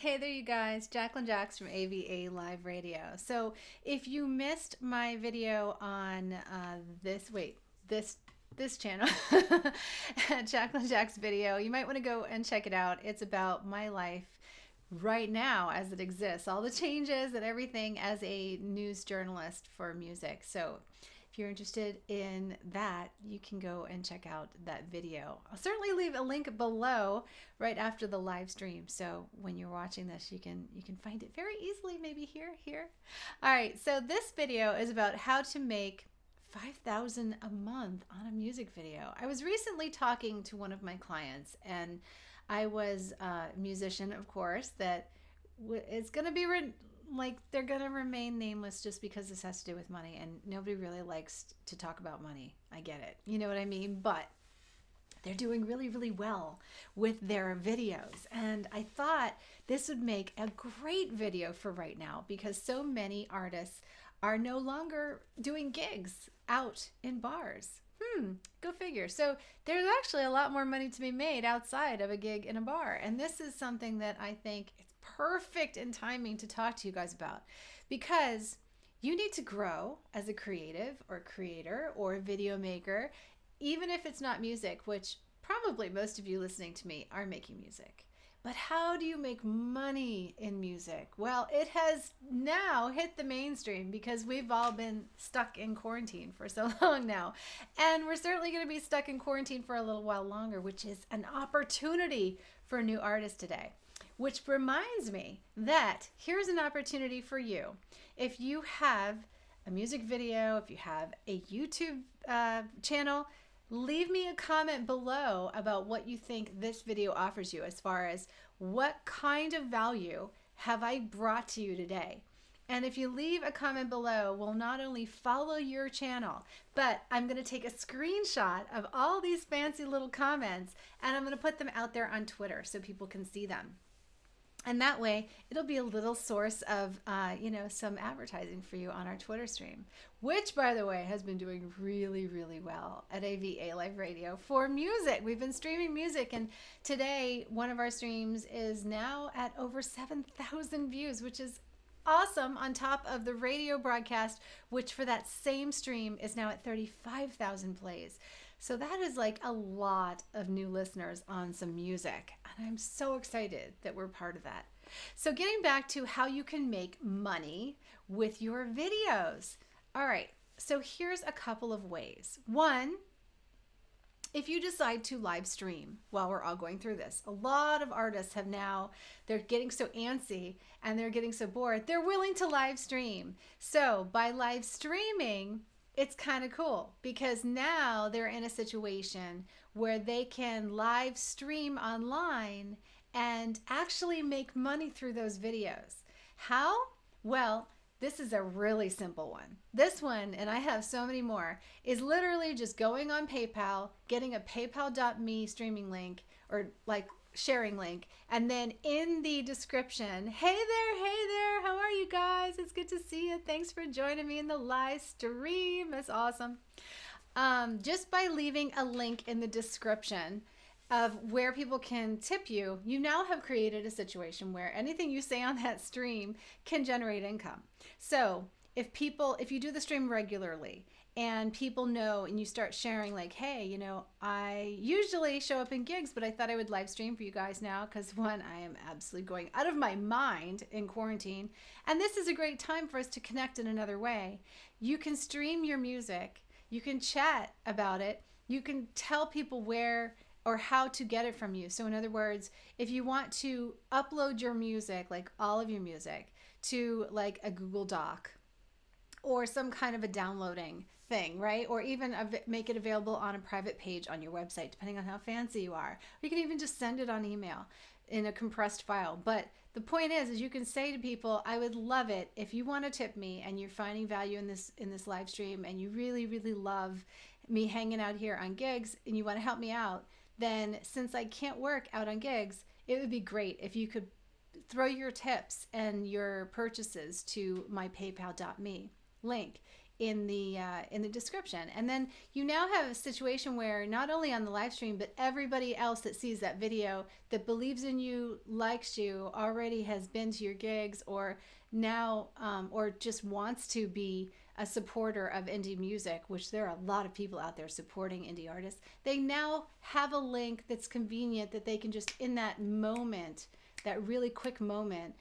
Hey there, you guys. Jacqueline Jax from AVA Live Radio. So, if you missed my video on this channel, Jacqueline Jax video, you might want to go and check it out. It's about my life right now as it exists, all the changes and everything as a news journalist for music. So, if you're interested in that, you can go and check out that video. I'll certainly leave a link below right after the live stream. So when you're watching this, you can find it very easily, maybe here. All right, so this video is about how to make 5,000 a month on a music video. I was recently talking to one of my clients, and I was a musician, of course, that is going to be like they're going to remain nameless just because this has to do with money, and nobody really likes to talk about money. I get it. You know what I mean? But they're doing really well with their videos, and I thought this would make a great video for right now because so many artists are no longer doing gigs out in bars. Go figure. So there's actually a lot more money to be made outside of a gig in a bar, and this is something that I think it's perfect in timing to talk to you guys about, because you need to grow as a creative or creator or a video maker, even if it's not music, which probably most of you listening to me are making music. But how do you make money in music? Well, it has now hit the mainstream because we've all been stuck in quarantine for so long now. And we're certainly going to be stuck in quarantine for a little while longer, which is an opportunity for new artists today. Which reminds me that here's an opportunity for you. If you have a music video, if you have a YouTube channel, leave me a comment below about what you think this video offers you as far as what kind of value have I brought to you today. And if you leave a comment below, we'll not only follow your channel, but I'm going to take a screenshot of all these fancy little comments and I'm going to put them out there on Twitter so people can see them. And that way, it'll be a little source of, some advertising for you on our Twitter stream, which, by the way, has been doing really well at AVA Live Radio for music. We've been streaming music, and today, one of our streams is now at over 7,000 views, which is awesome, on top of the radio broadcast, which for that same stream is now at 35,000 plays. So that is like a lot of new listeners on some music. And I'm so excited that we're part of that. So getting back to how you can make money with your videos. All right, so here's a couple of ways. One, if you decide to live stream while we're all going through this, a lot of artists have now, they're getting so antsy and they're getting so bored, they're willing to live stream. So by live streaming, it's kind of cool because now they're in a situation where they can live stream online and actually make money through those videos. How? Well, this is a really simple one. This one, and I have so many more, is literally just going on PayPal, getting a paypal.me streaming link or like sharing link, and then in the description, hey there, how are you guys? It's good to see you. Thanks for joining me in the live stream. That's awesome. Just by leaving a link in the description of where people can tip you, you now have created a situation where anything you say on that stream can generate income. So if you do the stream regularly and people know and you start sharing like, hey, I usually show up in gigs, but I thought I would live stream for you guys now because one, I am absolutely going out of my mind in quarantine. And this is a great time for us to connect in another way. You can stream your music. You can chat about it. You can tell people where or how to get it from you. So in other words, if you want to upload your music, like all of your music, to like a Google Doc or some kind of a downloading thing, right? Or even make it available on a private page on your website, depending on how fancy you are. You can even just send it on email in a compressed file. But the point is you can say to people, I would love it if you want to tip me and you're finding value in this live stream and you really love me hanging out here on gigs and you want to help me out, then since I can't work out on gigs, it would be great if you could throw your tips and your purchases to my paypal.me link in the description. And then you now have a situation where not only on the live stream, but everybody else that sees that video that believes in you, likes you, already has been to your gigs, or now or just wants to be a supporter of indie music, which there are a lot of people out there supporting indie artists. They now have a link that's convenient that they can just in that moment, that really quick moment,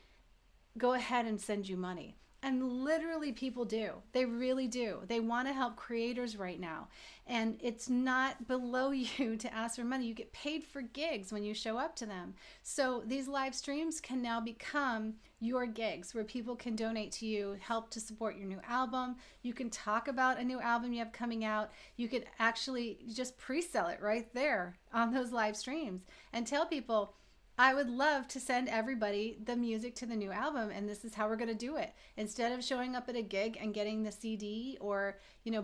go ahead and send you money. And literally people do. They really do. They want to help creators right now. And it's not below you to ask for money. You get paid for gigs when you show up to them. So these live streams can now become your gigs where people can donate to you, help to support your new album. You can talk about a new album you have coming out. You could actually just pre-sell it right there on those live streams and tell people, I would love to send everybody the music to the new album, and this is how we're going to do it. Instead of showing up at a gig and getting the CD or,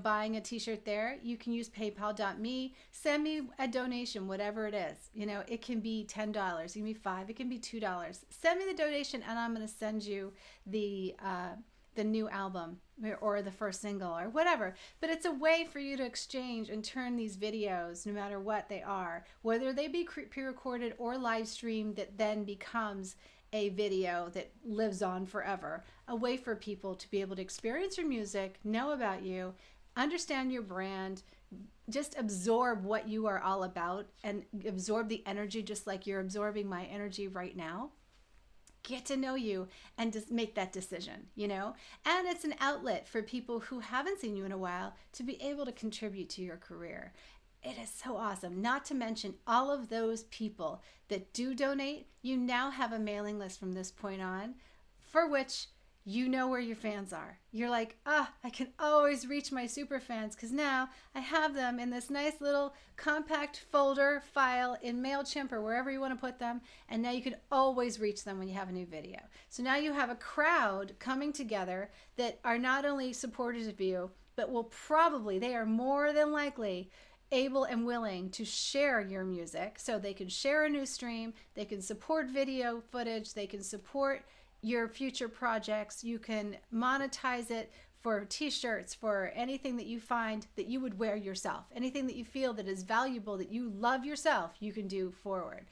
buying a t-shirt there, you can use paypal.me. Send me a donation, whatever it is. It can be $10, it can be $5, it can be $2. Send me the donation, and I'm going to send you the new album or the first single or whatever. But it's a way for you to exchange and turn these videos, no matter what they are, whether they be pre-recorded or live streamed, that then becomes a video that lives on forever, a way for people to be able to experience your music, know about you, understand your brand, just absorb what you are all about and absorb the energy just like you're absorbing my energy right now. Get to know you and just make that decision, and it's an outlet for people who haven't seen you in a while to be able to contribute to your career. It is so awesome. Not to mention all of those people that do donate. You now have a mailing list from this point on for which you know where your fans are. You're like, I can always reach my super fans because now I have them in this nice little compact folder file in MailChimp or wherever you want to put them. And now you can always reach them when you have a new video. So now you have a crowd coming together that are not only supporters of you, but they are more than likely able and willing to share your music. So they can share a new stream, they can support video footage, they can support your future projects. You can monetize it for t-shirts, for anything that you find that you would wear yourself, anything that you feel that is valuable, that you love yourself, you can do forward.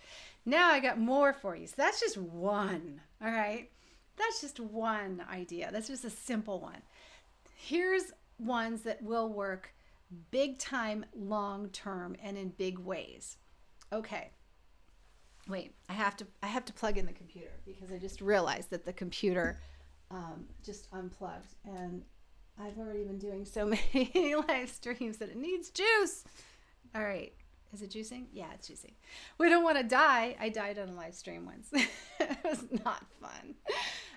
Now I got more for you. So that's just one, all right? That's just one idea. That's just a simple one. Here's ones that will work big time, long term, and in big ways. Okay. Wait, I have to plug in the computer because I just realized that the computer just unplugged, and I've already been doing so many live streams that it needs juice. All right, is it juicing? Yeah, it's juicing. We don't want to die. I died on a live stream once. It was not fun.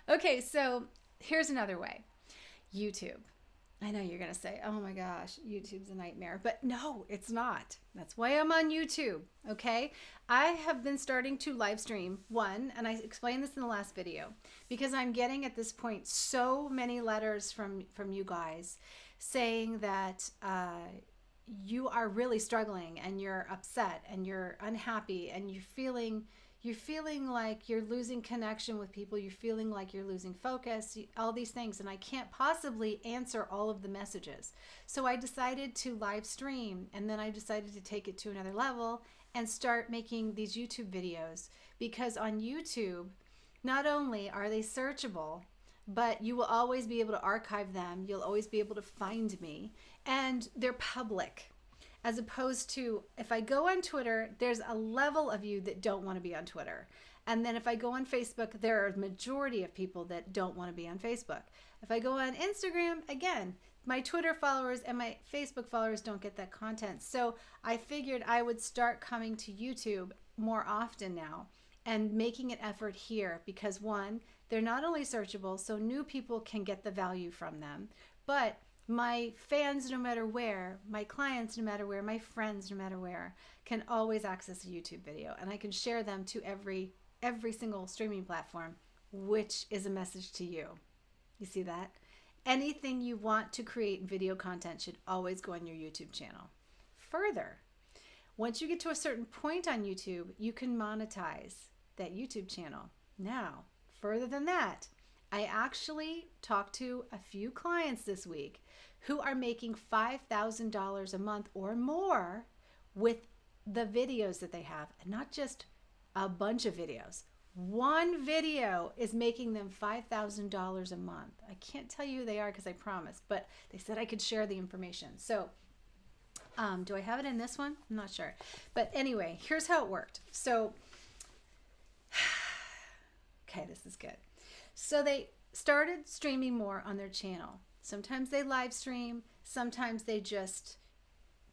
Okay, so here's another way. YouTube. I know you're going to say, oh my gosh, YouTube's a nightmare. But no, it's not. That's why I'm on YouTube, okay? I have been starting to live stream, and I explained this in the last video, because I'm getting at this point so many letters from you guys saying that you are really struggling and you're upset and you're unhappy and you're feeling like you're losing connection with people, you're feeling like you're losing focus, all these things, and I can't possibly answer all of the messages. So I decided to live stream, and then I decided to take it to another level and start making these YouTube videos, because on YouTube, not only are they searchable, but you will always be able to archive them, you'll always be able to find me, and they're public. As opposed to, if I go on Twitter, there's a level of you that don't want to be on Twitter. And then if I go on Facebook, there are a majority of people that don't want to be on Facebook. If I go on Instagram, again, my Twitter followers and my Facebook followers don't get that content. So I figured I would start coming to YouTube more often now and making an effort here because, one, they're not only searchable, so new people can get the value from them, but my fans, no matter where, my clients, no matter where, my friends, no matter where, can always access a YouTube video, and I can share them to every single streaming platform, which is a message to you. You see that? Anything you want to create video content should always go on your YouTube channel. Further, once you get to a certain point on YouTube, you can monetize that YouTube channel. Now, further than that, I actually talked to a few clients this week who are making $5,000 a month or more with the videos that they have, and not just a bunch of videos. One video is making them $5,000 a month. I can't tell you who they are because I promised, but they said I could share the information. So do I have it in this one? I'm not sure. But anyway, here's how it worked. So, okay, this is good. So they started streaming more on their channel. Sometimes they live stream, sometimes they just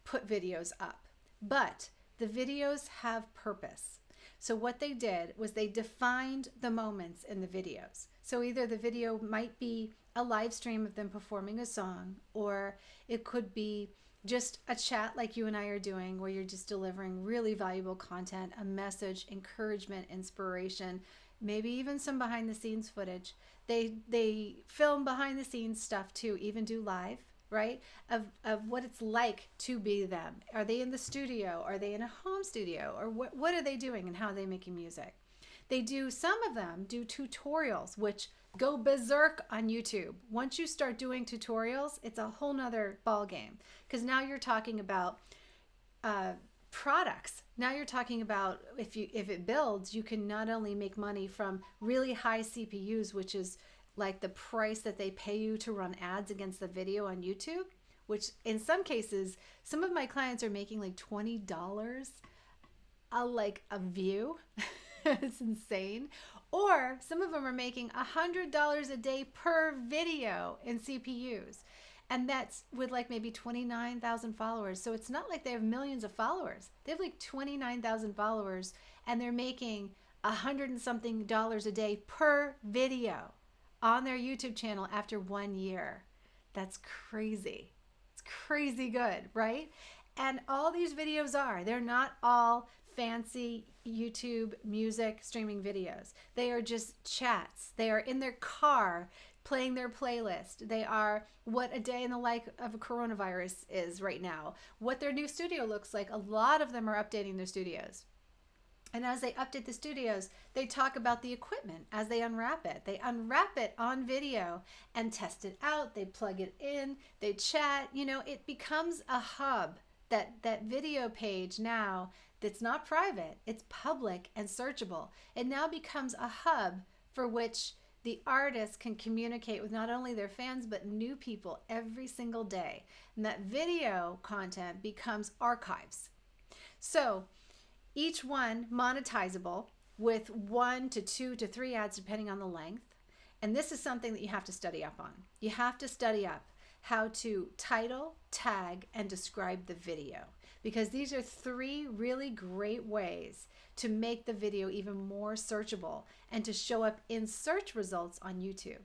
put videos up. But the videos have purpose. So what they did was they defined the moments in the videos. So either the video might be a live stream of them performing a song, or it could be just a chat like you and I are doing, where you're just delivering really valuable content, a message, encouragement, inspiration, maybe even some behind the scenes footage. They film behind the scenes stuff too, even do live, right? Of what it's like to be them. Are they in the studio? Are they in a home studio? Or what are they doing and how are they making music? They do, some of them do tutorials, which go berserk on YouTube. Once you start doing tutorials, it's a whole nother ball game, because now you're talking about products. Now you're talking about, if it builds, you can not only make money from really high CPUs, which is like the price that they pay you to run ads against the video on YouTube, which in some cases, some of my clients are making like $20 a view. It's insane. Or some of them are making $100 a day per video in CPUs. And that's with like maybe 29,000 followers. So it's not like they have millions of followers. They have like 29,000 followers, and they're making $100 and something a day per video on their YouTube channel after 1 year. That's crazy. It's crazy good, right? And all these videos they're not all fancy YouTube music streaming videos. They are just chats. They are in their car playing their playlist. They are what a day in the life of a coronavirus is right now, what their new studio looks like. A lot of them are updating their studios. And as they update the studios, they talk about the equipment as they unwrap it. They unwrap it on video and test it out. They plug it in, they chat. You know, it becomes a hub. That video page now, that's not private, it's public and searchable. It now becomes a hub for which the artist can communicate with not only their fans, but new people every single day. And that video content becomes archives. So each one monetizable with 1 to 2 to 3 ads, depending on the length. And this is something that you have to study up on. You have to study up how to title, tag, and describe the video, because these are 3 really great ways to make the video even more searchable and to show up in search results on YouTube.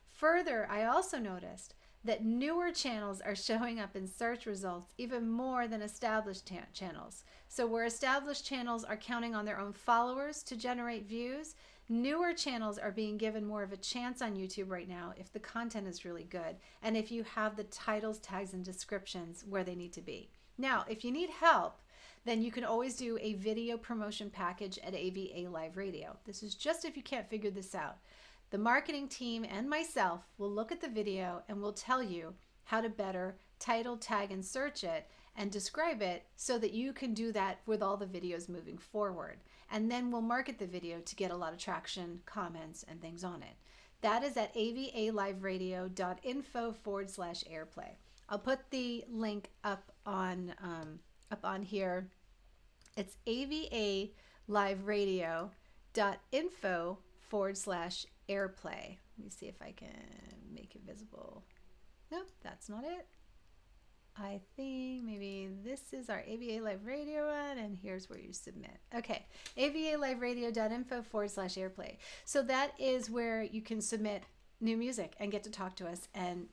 Further, I also noticed that newer channels are showing up in search results even more than established channels. So where established channels are counting on their own followers to generate views, newer channels are being given more of a chance on YouTube right now if the content is really good and if you have the titles, tags, and descriptions where they need to be. Now, if you need help, then you can always do a video promotion package at AVA Live Radio. This is just if you can't figure this out. The marketing team and myself will look at the video and we'll tell you how to better title, tag, and search it and describe it so that you can do that with all the videos moving forward. And then we'll market the video to get a lot of traction, comments, and things on it. That is at avaliveradio.info/airplay. I'll put the link up on here. It's avaliveradio.info/airplay. Let me see if I can make it visible. Nope, that's not it. I think maybe this is our AVA Live Radio one, and here's where you submit. Okay, avaliveradio.info/airplay. So that is where you can submit new music and get to talk to us, and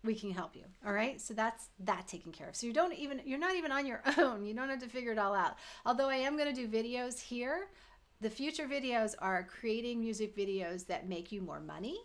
we can help you. All right, so that's that taken care of. So you're not even on your own. You don't have to figure it all out. Although I am going to do videos here. The future videos are creating music videos that make you more money,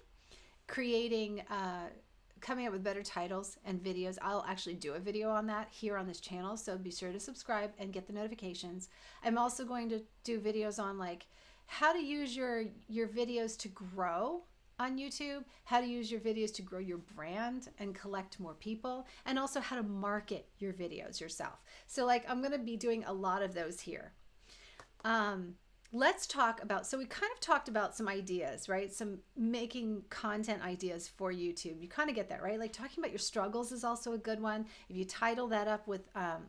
coming up with better titles and videos. I'll actually do a video on that here on this channel, so be sure to subscribe and get the notifications. I'm also going to do videos on like how to use your videos to grow on YouTube, how to use your videos to grow your brand and collect more people, and also how to market your videos yourself. So like I'm going to be doing a lot of those here. Let's talk about, so we kind of talked about some ideas, right? Some making content ideas for YouTube. You kind of get that, right? Like talking about your struggles is also a good one. If you title that up with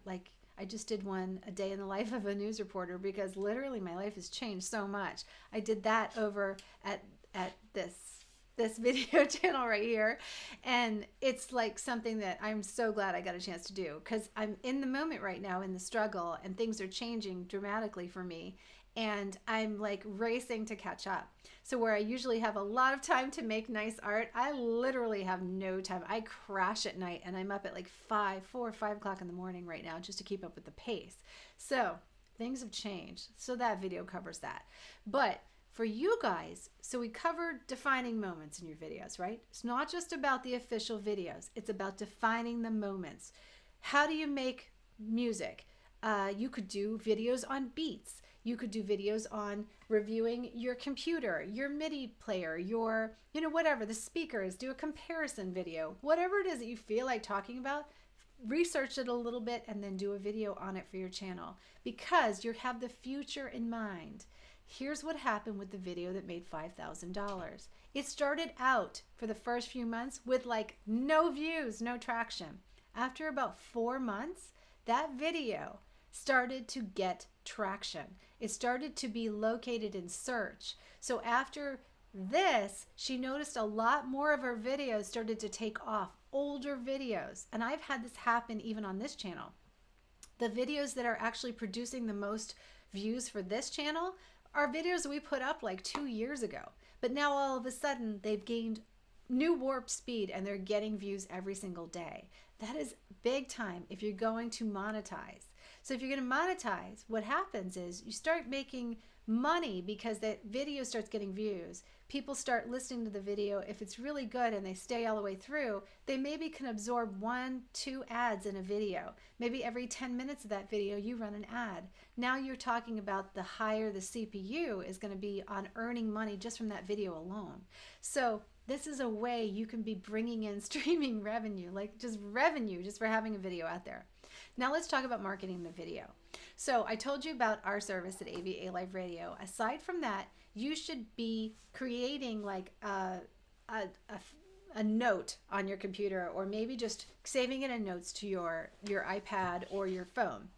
like, I just did one, a day in the life of a news reporter, because literally my life has changed so much. I did that over at this video channel right here, and it's like something that I'm so glad I got a chance to do, because I'm in the moment right now in the struggle, and things are changing dramatically for me, and I'm like racing to catch up. So where I usually have a lot of time to make nice art, I literally have no time. I crash at night, and I'm up at like 4 or 5 o'clock in the morning right now just to keep up with the pace. So things have changed. So that video covers that. But for you guys, so we covered defining moments in your videos, right? It's not just about the official videos. It's about defining the moments. How do you make music? You could do videos on beats. You could do videos on reviewing your computer, your MIDI player, your, whatever, the speakers. Do a comparison video. Whatever it is that you feel like talking about, research it a little bit and then do a video on it for your channel, because you have the future in mind. Here's what happened with the video that made $5,000. It started out for the first few months with like no views, no traction. After about 4 months, that video started to get traction. It started to be located in search. So after this, she noticed a lot more of her videos started to take off, older videos. And I've had this happen even on this channel. The videos that are actually producing the most views for this channel are videos we put up like 2 years ago. But now all of a sudden they've gained new warp speed and they're getting views every single day. That is big time if you're going to monetize. So if you're going to monetize, what happens is you start making money because that video starts getting views. People start listening to the video. If it's really good and they stay all the way through, they maybe can absorb 1-2 ads in a video. Maybe every 10 minutes of that video, you run an ad. Now you're talking about the higher the CPU is going to be on earning money just from that video alone. So this is a way you can be bringing in streaming revenue, like just revenue just for having a video out there. Now let's talk about marketing the video. So I told you about our service at AVA Live Radio. Aside from that, you should be creating like a note on your computer, or maybe just saving it in notes to your iPad or your phone.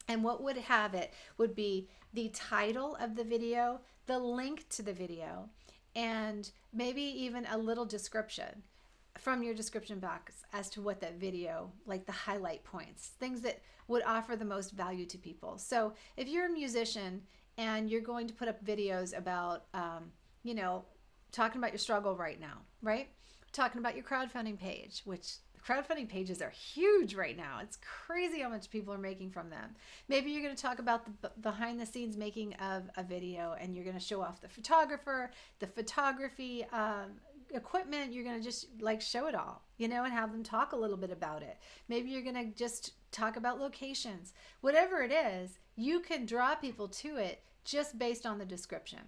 And what would have it would be the title of the video, the link to the video, and maybe even a little description from your description box as to what that video, like the highlight points, things that would offer the most value to people. So if you're a musician and you're going to put up videos about, talking about your struggle right now, right? Talking about your crowdfunding page, which crowdfunding pages are huge right now. It's crazy how much people are making from them. Maybe you're going to talk about the behind the scenes making of a video, and you're going to show off the photographer, the photography, equipment. You're going to just like show it all, and have them talk a little bit about it. Maybe you're going to just talk about locations. Whatever it is, you can draw people to it just based on the description.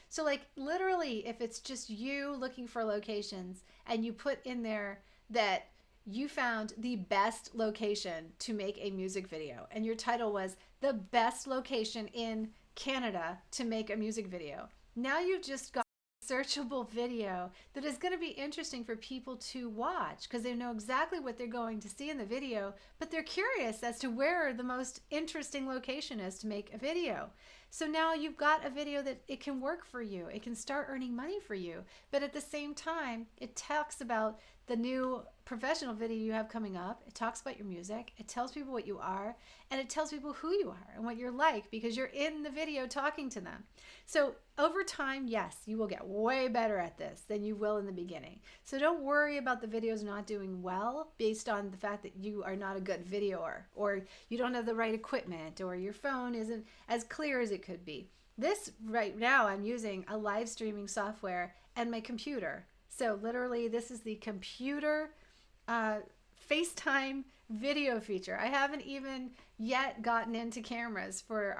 So like literally, if it's just you looking for locations and you put in there that you found the best location to make a music video, and your title was the best location in Canada to make a music video, now you've just got searchable video that is going to be interesting for people to watch, because they know exactly what they're going to see in the video, but they're curious as to where the most interesting location is to make a video. So now you've got a video that it can work for you. It can start earning money for you. But at the same time, it talks about the new professional video you have coming up. It talks about your music. It tells people what you are, and it tells people who you are and what you're like, because you're in the video talking to them. So over time, yes, you will get way better at this than you will in the beginning. So don't worry about the videos not doing well based on the fact that you are not a good videoer, or you don't have the right equipment, or your phone isn't as clear as it could be. This right now, I'm using a live streaming software and my computer. So literally this is the computer FaceTime video feature. I haven't even yet gotten into cameras for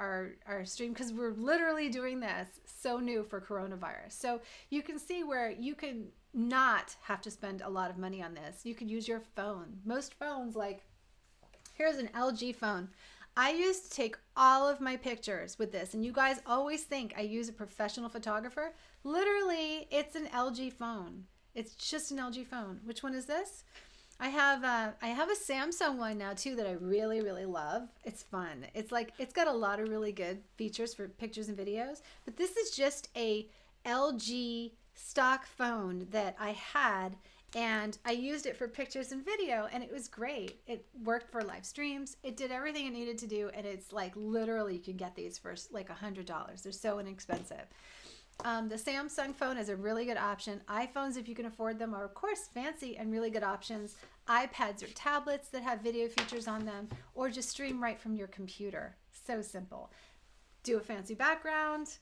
our stream because we're literally doing this so new for coronavirus. So you can see where you can not have to spend a lot of money on this. You could use your phone. Most phones, like here's an LG phone. I used to take all of my pictures with this, and you guys always think I use a professional photographer. Literally, it's an LG phone. It's just an LG phone. Which one is this? I have a Samsung one now too that I really, really love. It's fun. It's like, it's got a lot of really good features for pictures and videos, but this is just a LG stock phone that I had, and I used it for pictures and video, and it was great. It worked for live streams. It did everything it needed to do, and it's like literally you can get these for like $100. They're so inexpensive. The Samsung phone is a really good option. iPhones, if you can afford them, are of course fancy and really good options. iPads or tablets that have video features on them, or just stream right from your computer. So simple. Do a fancy background,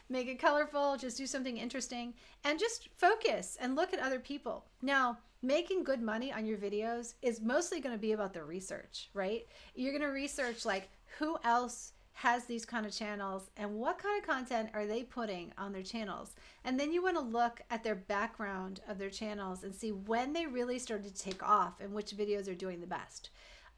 make it colorful, just do something interesting, and just focus and look at other people. Now, making good money on your videos is mostly going to be about the research, right? You're going to research like who else has these kind of channels and what kind of content are they putting on their channels. And then you want to look at their background of their channels and see when they really started to take off and which videos are doing the best.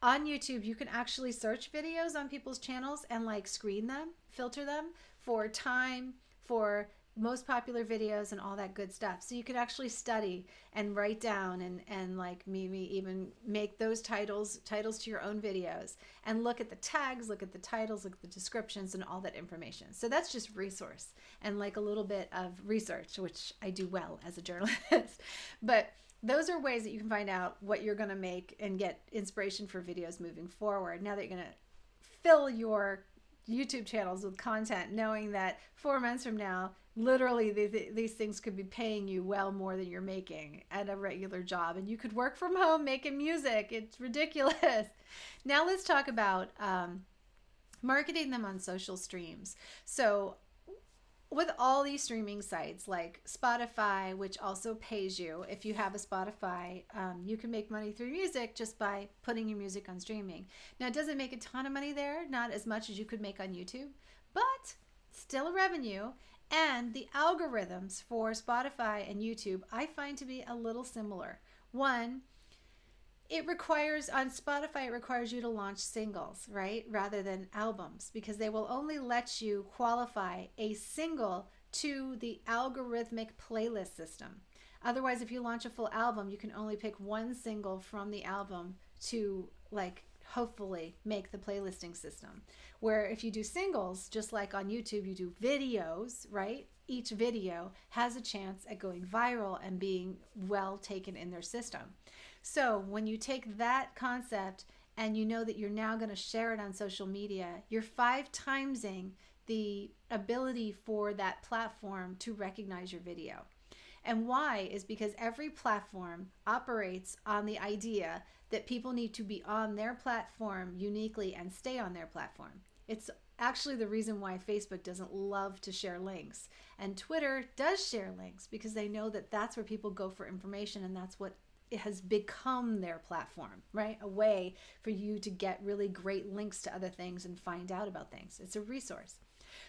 On YouTube, you can actually search videos on people's channels and like screen them, filter them for time, for most popular videos and all that good stuff. So you could actually study and write down and like maybe even make those titles to your own videos, and look at the tags, look at the titles, look at the descriptions and all that information. So that's just resource and like a little bit of research, which I do well as a journalist. But those are ways that you can find out what you're going to make and get inspiration for videos moving forward. Now that you're going to fill your YouTube channels with content, knowing that 4 months from now, literally these things could be paying you well more than you're making at a regular job, and you could work from home making music. It's ridiculous. Now let's talk about marketing them on social streams. So with all these streaming sites like Spotify, which also pays you, if you have a Spotify, you can make money through music just by putting your music on streaming. Now, it doesn't make a ton of money there, not as much as you could make on YouTube, but still a revenue. And the algorithms for Spotify and YouTube, I find to be a little similar. One, on Spotify, it requires you to launch singles, right? Rather than albums, because they will only let you qualify a single to the algorithmic playlist system. Otherwise, if you launch a full album, you can only pick one single from the album to like hopefully make the playlisting system. Where if you do singles, just like on YouTube, you do videos, right? Each video has a chance at going viral and being well taken in their system. So when you take that concept and you know that you're now going to share it on social media, you're 5-timesing the ability for that platform to recognize your video. And why is because every platform operates on the idea that people need to be on their platform uniquely and stay on their platform. It's actually the reason why Facebook doesn't love to share links. And Twitter does share links because they know that that's where people go for information, and that's what it has become their platform, right? A way for you to get really great links to other things and find out about things. It's a resource.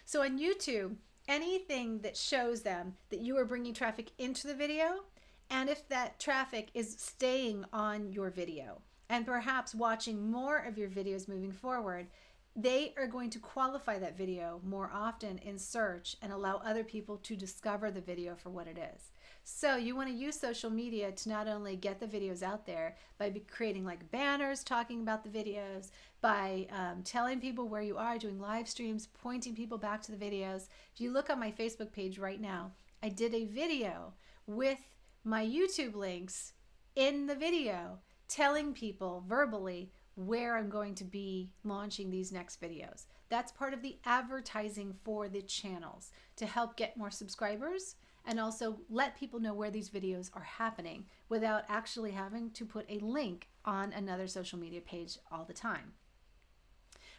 So on YouTube, anything that shows them that you are bringing traffic into the video, and if that traffic is staying on your video and perhaps watching more of your videos moving forward, they are going to qualify that video more often in search and allow other people to discover the video for what it is. So you want to use social media to not only get the videos out there by creating like banners talking about the videos, by telling people where you are, doing live streams, pointing people back to the videos. If you look on my Facebook page right now, I did a video with my YouTube links in the video telling people verbally where I'm going to be launching these next videos. That's part of the advertising for the channels to help get more subscribers and also let people know where these videos are happening without actually having to put a link on another social media page all the time.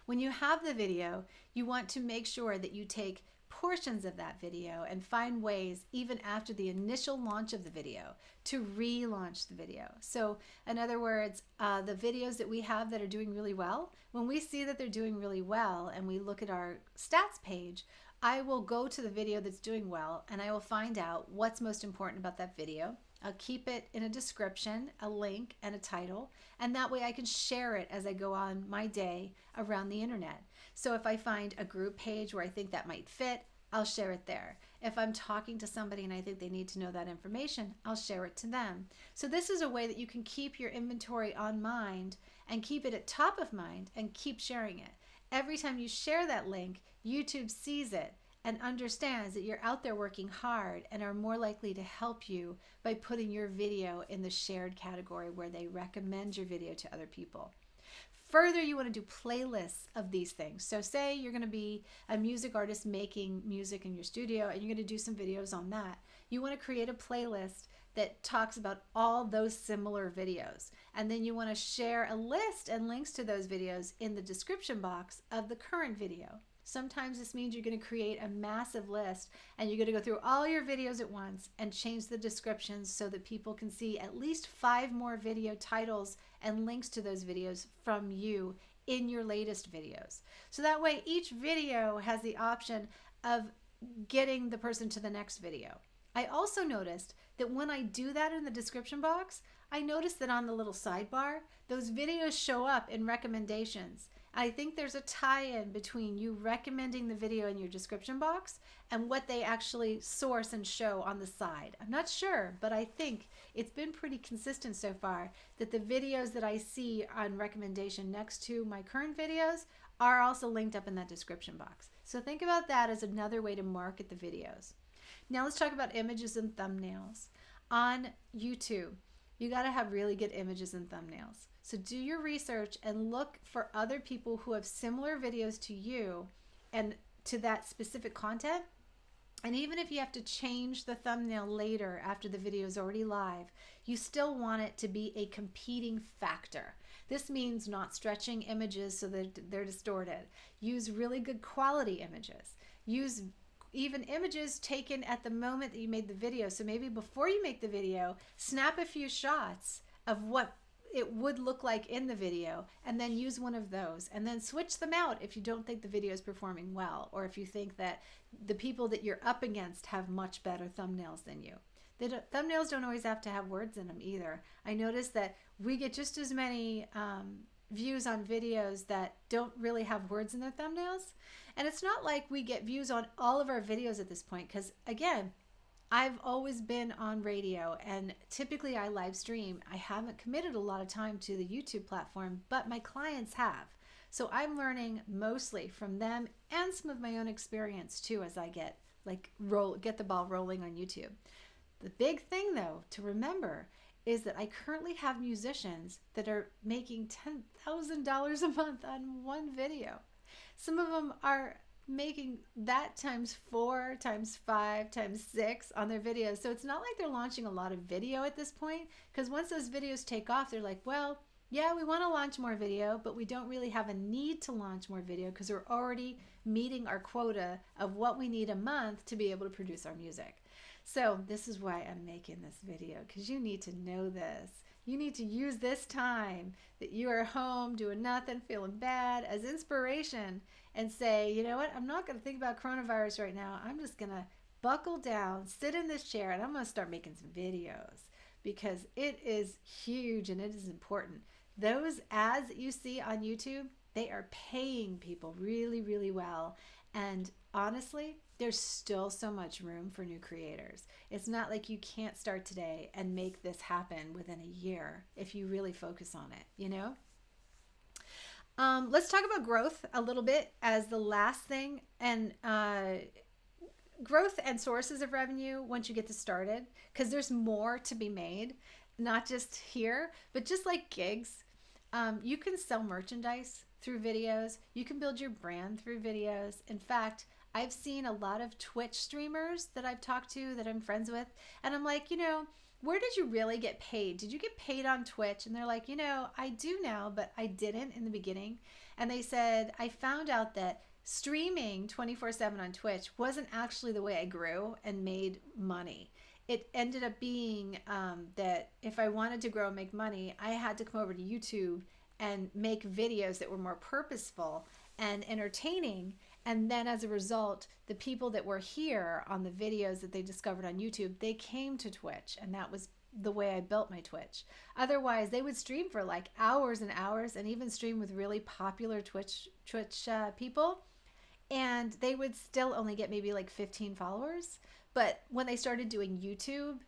When you have the video, you want to make sure that you take portions of that video and find ways, even after the initial launch of the video, to relaunch the video. So in other words, the videos that we have that are doing really well, when we see that they're doing really well and we look at our stats page, I will go to the video that's doing well and I will find out what's most important about that video. I'll keep it in a description, a link, and a title, and that way I can share it as I go on my day around the internet. So if I find a group page where I think that might fit, I'll share it there. If I'm talking to somebody and I think they need to know that information, I'll share it to them. So this is a way that you can keep your inventory on mind and keep it at top of mind and keep sharing it. Every time you share that link, YouTube sees it and understands that you're out there working hard and are more likely to help you by putting your video in the shared category where they recommend your video to other people. Further, you want to do playlists of these things. So say you're going to be a music artist making music in your studio and you're going to do some videos on that. You want to create a playlist that talks about all those similar videos. And then you want to share a list and links to those videos in the description box of the current video. Sometimes this means you're going to create a massive list and you're going to go through all your videos at once and change the descriptions so that people can see at least 5 more video titles and links to those videos from you in your latest videos. So that way each video has the option of getting the person to the next video. I also noticed that when I do that in the description box, I noticed that on the little sidebar, those videos show up in recommendations. I think there's a tie-in between you recommending the video in your description box and what they actually source and show on the side. I'm not sure, but I think it's been pretty consistent so far that the videos that I see on recommendation next to my current videos are also linked up in that description box. So think about that as another way to market the videos. Now let's talk about images and thumbnails. On YouTube, you got to have really good images and thumbnails. So do your research and look for other people who have similar videos to you and to that specific content. And even if you have to change the thumbnail later after the video is already live, you still want it to be a competing factor. This means not stretching images so that they're distorted. Use really good quality images. Use even images taken at the moment that you made the video. So maybe before you make the video, snap a few shots of what it would look like in the video and then use one of those and then switch them out if you don't think the video is performing well or if you think that the people that you're up against have much better thumbnails than you. Thumbnails don't always have to have words in them either. I noticed that we get just as many views on videos that don't really have words in their thumbnails. And it's not like we get views on all of our videos at this point because, again, I've always been on radio and typically I live stream. I haven't committed a lot of time to the YouTube platform, but my clients have. So I'm learning mostly from them and some of my own experience too as I get the ball rolling on YouTube. The big thing though to remember is that I currently have musicians that are making $10,000 a month on one video. Some of them are making that times 4, times 5, times 6 on their videos. So it's not like they're launching a lot of video at this point, because once those videos take off, they're like, well, yeah, we want to launch more video, but we don't really have a need to launch more video because we're already meeting our quota of what we need a month to be able to produce our music. So this is why I'm making this video, because you need to know this. You need to use this time that you are home doing nothing, feeling bad, as inspiration and say, you know what, I'm not going to think about coronavirus right now. I'm just going to buckle down, sit in this chair, and I'm going to start making some videos because it is huge and it is important. Those ads that you see on YouTube, they are paying people really, really well. And honestly, there's still so much room for new creators. It's not like you can't start today and make this happen within a year if you really focus on it, you know? Let's talk about growth a little bit as the last thing, and growth and sources of revenue once you get this started, because there's more to be made, not just here, but just like gigs. You can sell merchandise through videos. You can build your brand through videos. In fact, I've seen a lot of Twitch streamers that I've talked to that I'm friends with, and I'm like, you know, where did you really get paid? Did you get paid on Twitch? And they're like, you know, I do now, but I didn't in the beginning. And they said, I found out that streaming 24/7 on Twitch wasn't actually the way I grew and made money. It ended up being that if I wanted to grow and make money, I had to come over to YouTube and make videos that were more purposeful and entertaining. And then as a result, the people that were here on the videos that they discovered on YouTube, they came to Twitch. And that was the way I built my Twitch. Otherwise, they would stream for like hours and hours, and even stream with really popular Twitch people, and they would still only get maybe like 15 followers. But when they started doing YouTube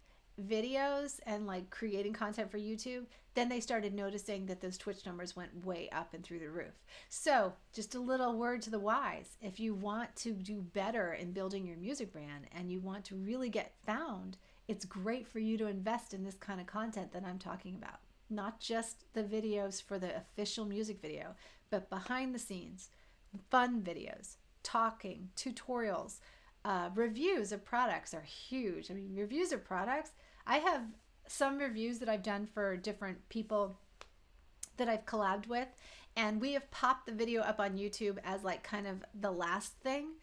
videos and like creating content for YouTube, then they started noticing that those Twitch numbers went way up and through the roof. So just a little word to the wise: if you want to do better in building your music brand and you want to really get found, it's great for you to invest in this kind of content that I'm talking about. Not just the videos for the official music video, but behind the scenes, fun videos, talking, tutorials, reviews of products are huge. I mean, reviews of products, I have some reviews that I've done for different people that I've collabed with, and we have popped the video up on YouTube as like kind of the last thing.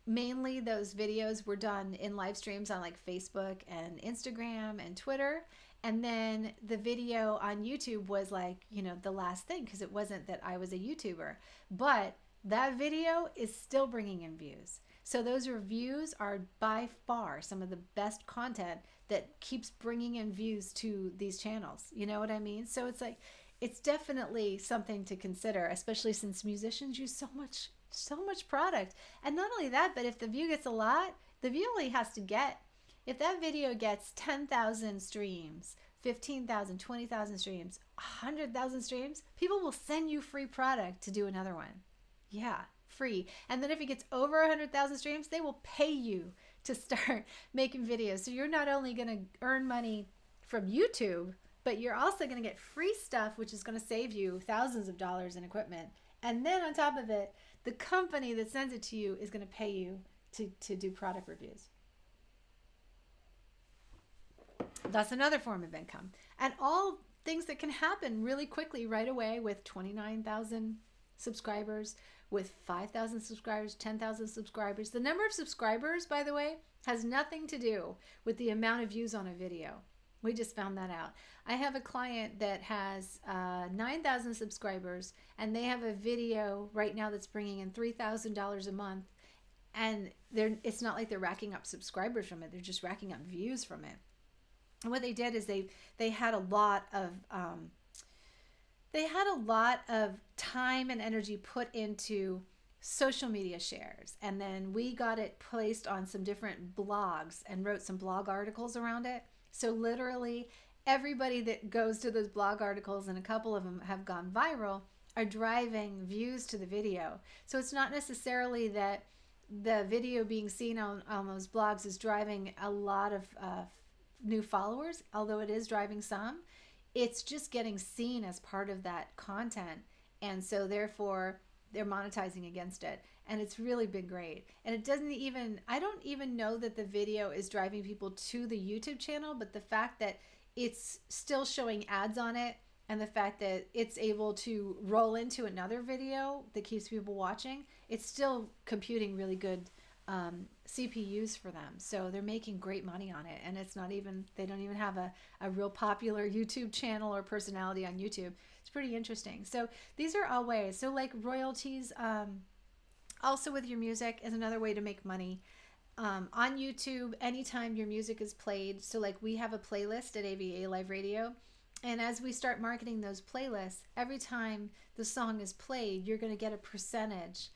Mainly those videos were done in live streams on like Facebook and Instagram and Twitter. And then the video on YouTube was like, you know, the last thing, because it wasn't that I was a YouTuber. But that video is still bringing in views. So those reviews are by far some of the best content that keeps bringing in views to these channels. You know what I mean? So it's like, it's definitely something to consider, especially since musicians use so much product. And not only that, but if the view gets a lot, the view only has to get, if that video gets 10,000 streams, 15,000, 20,000 streams, 100,000 streams, people will send you free product to do another one. Yeah, free. And then if it gets over 100,000 streams, they will pay you to start making videos. So you're not only going to earn money from YouTube, but you're also going to get free stuff, which is going to save you thousands of dollars in equipment. And then on top of it, the company that sends it to you is going to pay you to do product reviews. That's another form of income. And all things that can happen really quickly right away with 29,000 subscribers, with 5,000 subscribers, 10,000 subscribers. The number of subscribers, by the way, has nothing to do with the amount of views on a video. We just found that out. I have a client that has 9,000 subscribers, and they have a video right now that's bringing in $3,000 a month. And it's not like they're racking up subscribers from it. They're just racking up views from it. And what they did is they had a lot of time and energy put into social media shares, and then we got it placed on some different blogs and wrote some blog articles around it. So literally everybody that goes to those blog articles, and a couple of them have gone viral, are driving views to the video. So it's not necessarily that the video being seen on those blogs is driving a lot of new followers, although it is driving some. It's just getting seen as part of that content, and so therefore they're monetizing against it, and it's really been great. And it doesn't even, I don't even know that the video is driving people to the YouTube channel, but the fact that it's still showing ads on it, and the fact that it's able to roll into another video that keeps people watching, it's still computing really good CPUs for them. So they're making great money on it, and it's not even, they don't even have a real popular YouTube channel or personality on YouTube. It's pretty interesting. So these are all ways. So like royalties, also with your music is another way to make money. On YouTube, anytime your music is played, so like we have a playlist at AVA Live Radio, and as we start marketing those playlists, every time the song is played, you're going to get a percentage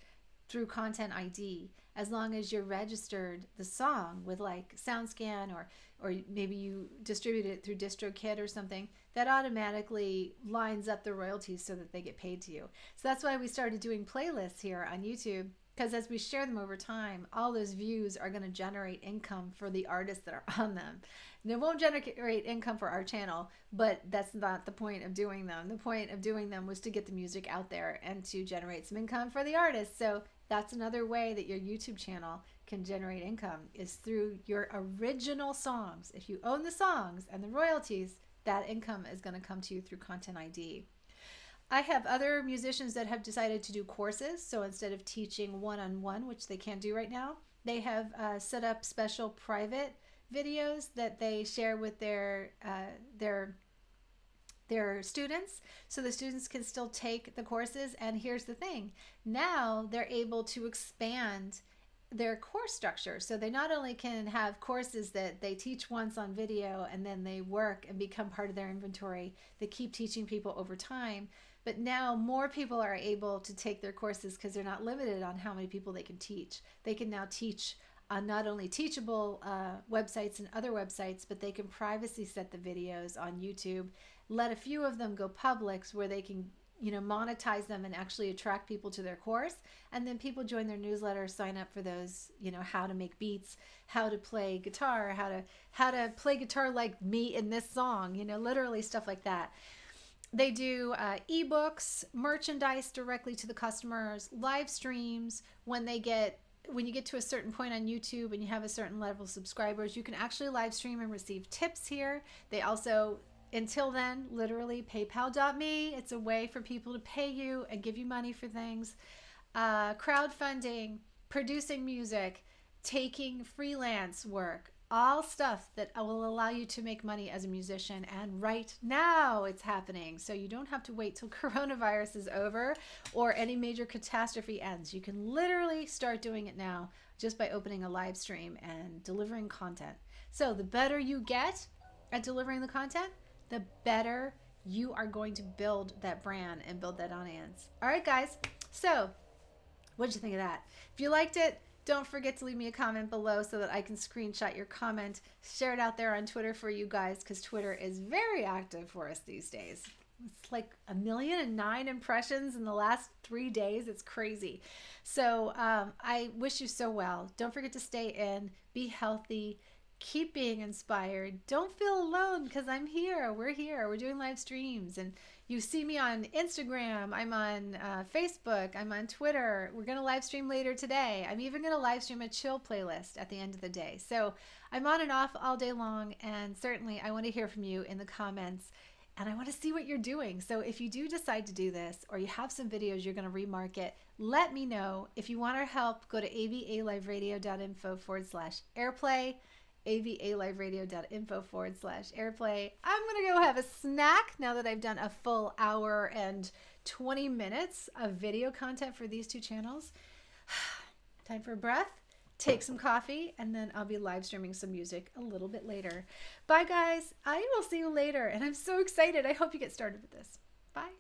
through Content ID, as long as you're registered the song with like SoundScan, or maybe you distribute it through DistroKid or something, that automatically lines up the royalties so that they get paid to you. So that's why we started doing playlists here on YouTube, because as we share them over time, all those views are going to generate income for the artists that are on them. And it won't generate income for our channel, but that's not the point of doing them. The point of doing them was to get the music out there and to generate some income for the artists. So that's another way that your YouTube channel can generate income, is through your original songs. If you own the songs and the royalties, that income is going to come to you through Content ID. I have other musicians that have decided to do courses. So instead of teaching one-on-one, which they can't do right now, they have set up special private videos that they share with their students, so the students can still take the courses. And here's the thing, now they're able to expand their course structure, so they not only can have courses that they teach once on video and then they work and become part of their inventory, they keep teaching people over time, but now more people are able to take their courses because they're not limited on how many people they can teach. They can now teach on not only Teachable websites and other websites, but they can privacy set the videos on YouTube, let a few of them go public where they can, monetize them and actually attract people to their course. And then people join their newsletter, sign up for those, how to make beats, how to play guitar, how to play guitar like me in this song, literally stuff like that. They do ebooks, merchandise directly to the customers, live streams. When you get to a certain point on YouTube and you have a certain level of subscribers, you can actually live stream and receive tips here. They also, until then, literally paypal.me. It's a way for people to pay you and give you money for things. Crowdfunding, producing music, taking freelance work, all stuff that will allow you to make money as a musician. And right now it's happening. So you don't have to wait till coronavirus is over or any major catastrophe ends. You can literally start doing it now just by opening a live stream and delivering content. So the better you get at delivering the content, the better you are going to build that brand and build that audience. All right, guys. So what'd you think of that? If you liked it, don't forget to leave me a comment below so that I can screenshot your comment, share it out there on Twitter for you guys, because Twitter is very active for us these days. It's like 1,000,009 impressions in the last 3 days. It's crazy. So I wish you so well. Don't forget to stay in, be healthy, keep being inspired. Don't feel alone, because I'm here. We're here. We're doing live streams. And you see me on Instagram. I'm on Facebook. I'm on Twitter. We're going to live stream later today. I'm even going to live stream a chill playlist at the end of the day. So I'm on and off all day long. And certainly I want to hear from you in the comments. And I want to see what you're doing. So if you do decide to do this, or you have some videos you're going to remarket, let me know. If you want our help, go to avaliveradio.info/airplay. avaliveradio.info/airplay. I'm going to go have a snack now that I've done a full hour and 20 minutes of video content for these two channels. Time for a breath, take some coffee, and then I'll be live streaming some music a little bit later. Bye, guys. I will see you later, and I'm so excited. I hope you get started with this. Bye.